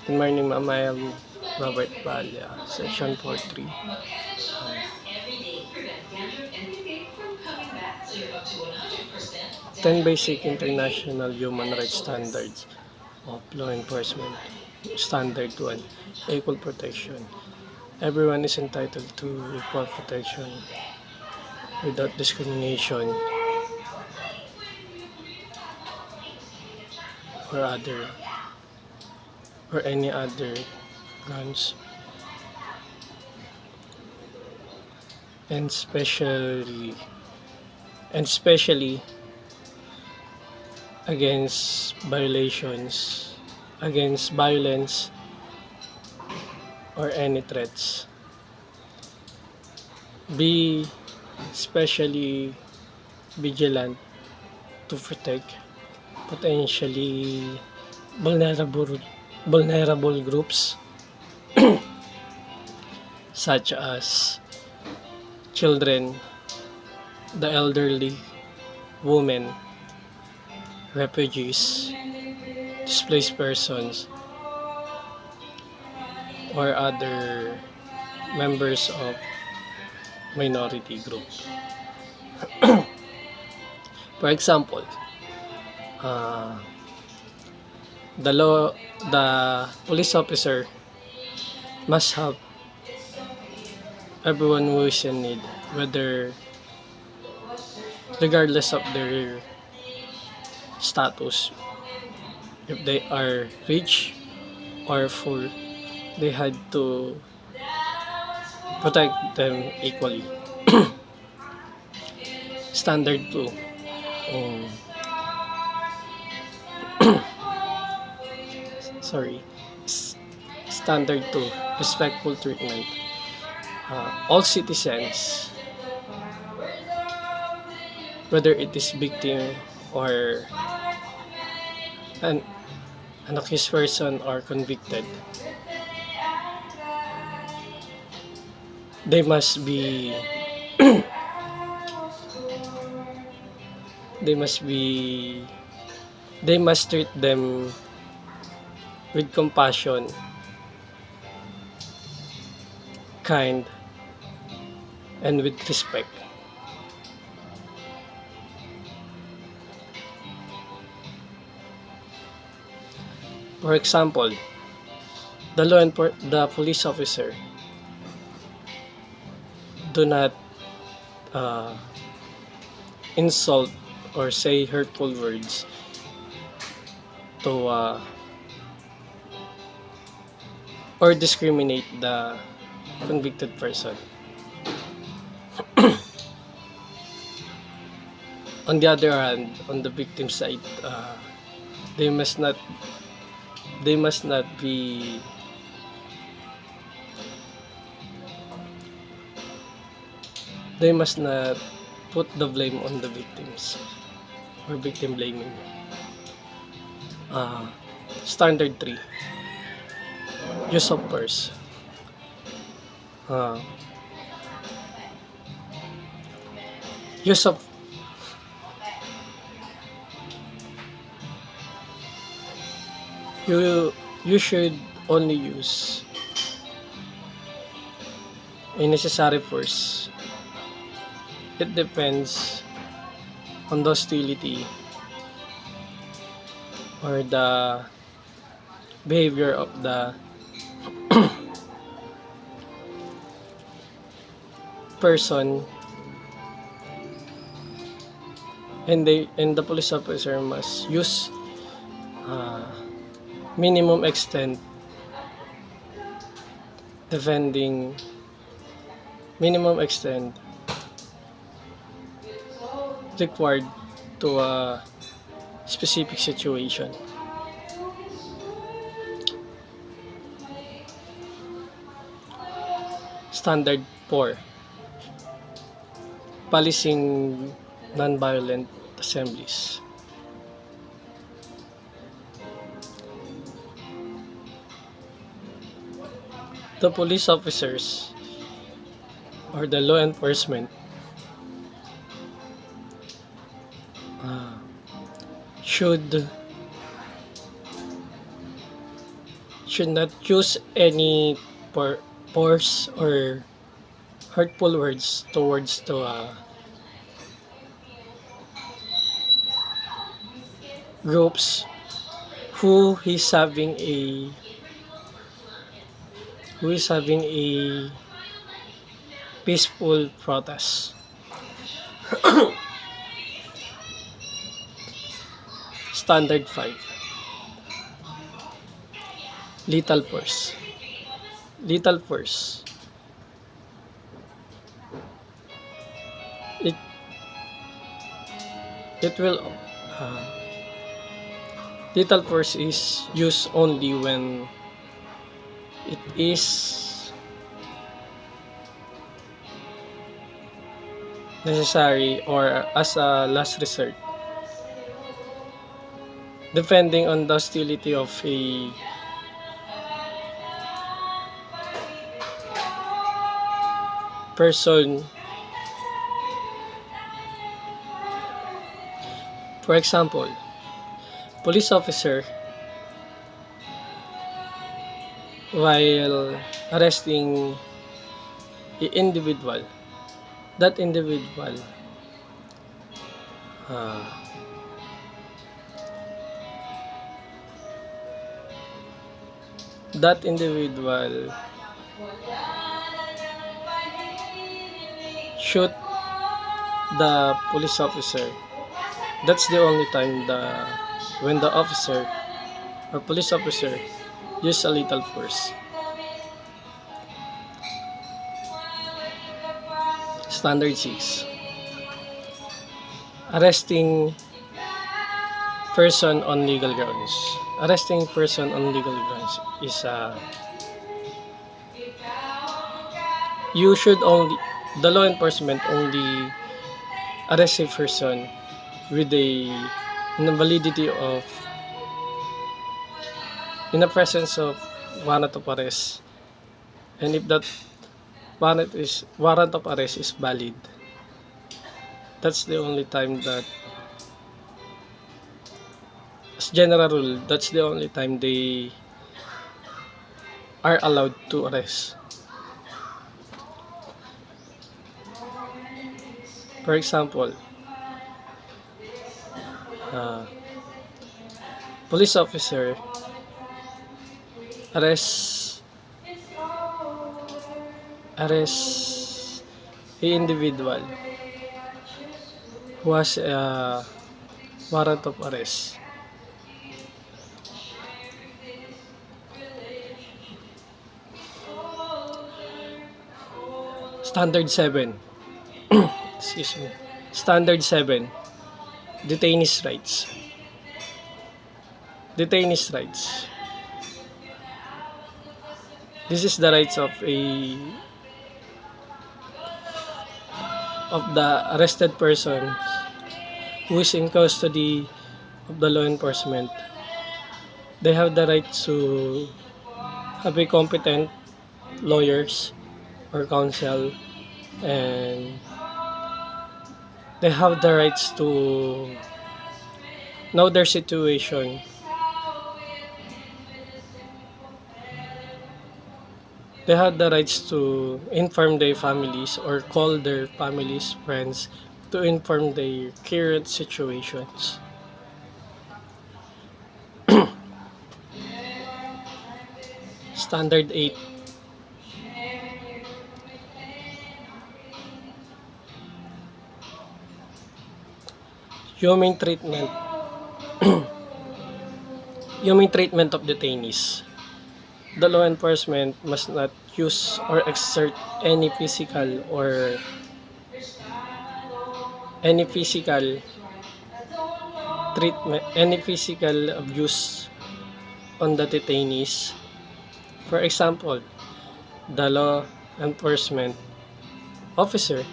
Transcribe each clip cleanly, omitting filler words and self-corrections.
Good morning, ma'am. I am Robert Balya, Section 43. 10 Basic International Human Rights Standards of Law Enforcement. Standard 1. Equal protection. Everyone is entitled to equal protection without discrimination or other or any other grounds, and especially against against violence or any threats. Be especially vigilant to protect potentially vulnerable vulnerable groups such as children, the elderly, women, refugees, displaced persons, or other members of minority group. For example, uh, the law, the police officer must help everyone who is in need, whether regardless of their status, if they are rich or poor, they had to protect them equally. Standard 2. Um, sorry. Standard 2. Respectful treatment. All citizens, whether it is victim or an, an accused person or convicted, they must be they must be they must treat them with compassion, kind, and with respect. For example, the police officer do not uh, insult or say hurtful words to or discriminate the convicted person. On the other hand, on the victim side, they must not they must not be they must not put the blame on the victims or victim blaming. Uh, Standard 3. Use of force. Uh, use of you should only use a necessary force. It depends on the hostility or the behavior of the person, and the police officer must use uh, minimum extent defending minimum extent required to a specific situation. Standard 4. Policing nonviolent assemblies. The police officers or the law enforcement should should not use any force or hurtful words towards the groups who is having a peaceful protest. Standard 5. Lethal force. Lethal force. It it will lethal force is used only when it is necessary or as a last resort, depending on the hostility of a person. For example, police officer, while arresting a individual, that individual uh, that individual shoot the police officer. That's the only time when the officer or police officer use a lethal force. Standard 6. Arresting person on legal grounds. Arresting person on legal grounds is you should only, the law enforcement only arrest a person with in the validity of, in the presence of warrant of arrest, and if that warrant of arrest is valid, that's the only time that, as general rule, that's the only time they are allowed to arrest. For example, police officer arrest a individual who has a warrant of arrest. Standard 7. Excuse me. Standard 7. Detainees rights. Detainees rights. This is the rights of the arrested person who is in custody of the law enforcement. They have the right to have a competent lawyers or counsel, and they have the rights to know their situation. They have the rights to inform their families or call their families, friends, to inform their current situations. Standard 8. Humane treatment. Humane treatment of detainees. The law enforcement must not use or exert any physical treatment, any physical abuse on the detainees. For example, the law enforcement officer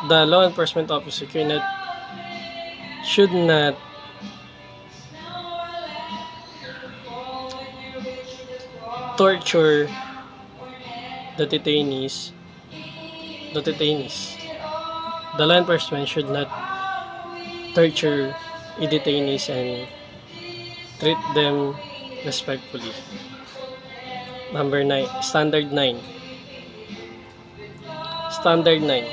the law enforcement officer should not torture the detainees. the law enforcement should not torture detainees and treat them respectfully. Number 9, Standard 9. Standard 9.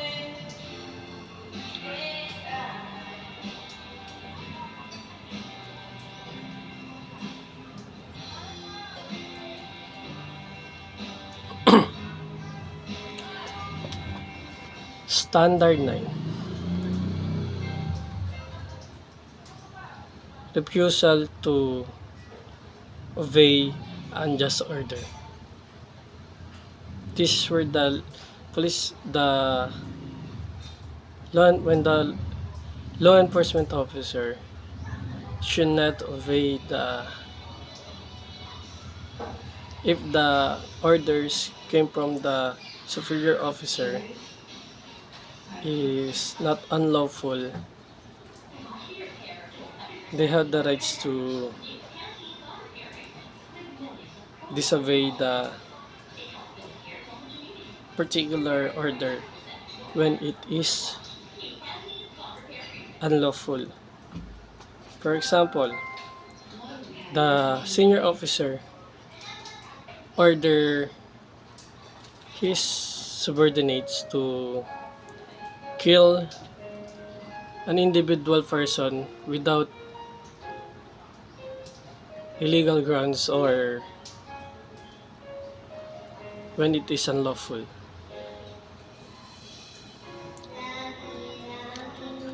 Standard 9. Refusal to obey unjust order. This is where the when the law enforcement officer should not obey if the orders came from the superior officer is not unlawful, they have the rights to disobey the particular order when it is unlawful. For example, the senior officer order his subordinates to kill an individual person without illegal grounds or when it is unlawful.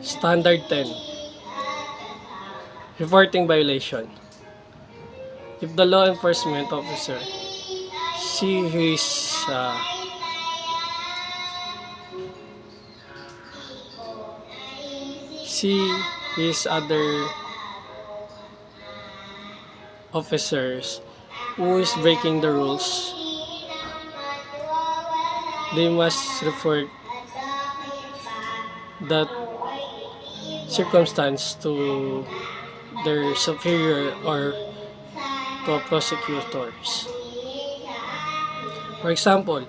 Standard 10. Reporting violation. If the law enforcement officer see his other officers who is breaking the rules, they must report that circumstance to their superior or to prosecutors. For example,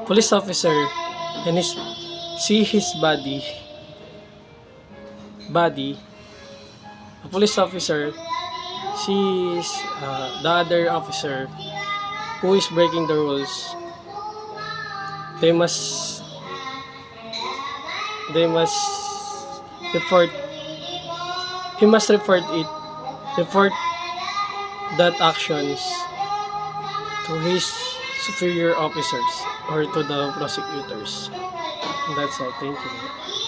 police officer and see his body, a police officer sees the other officer who is breaking the rules, they must report report that actions to his superior officers or to the prosecutors. And that's all. Thank you.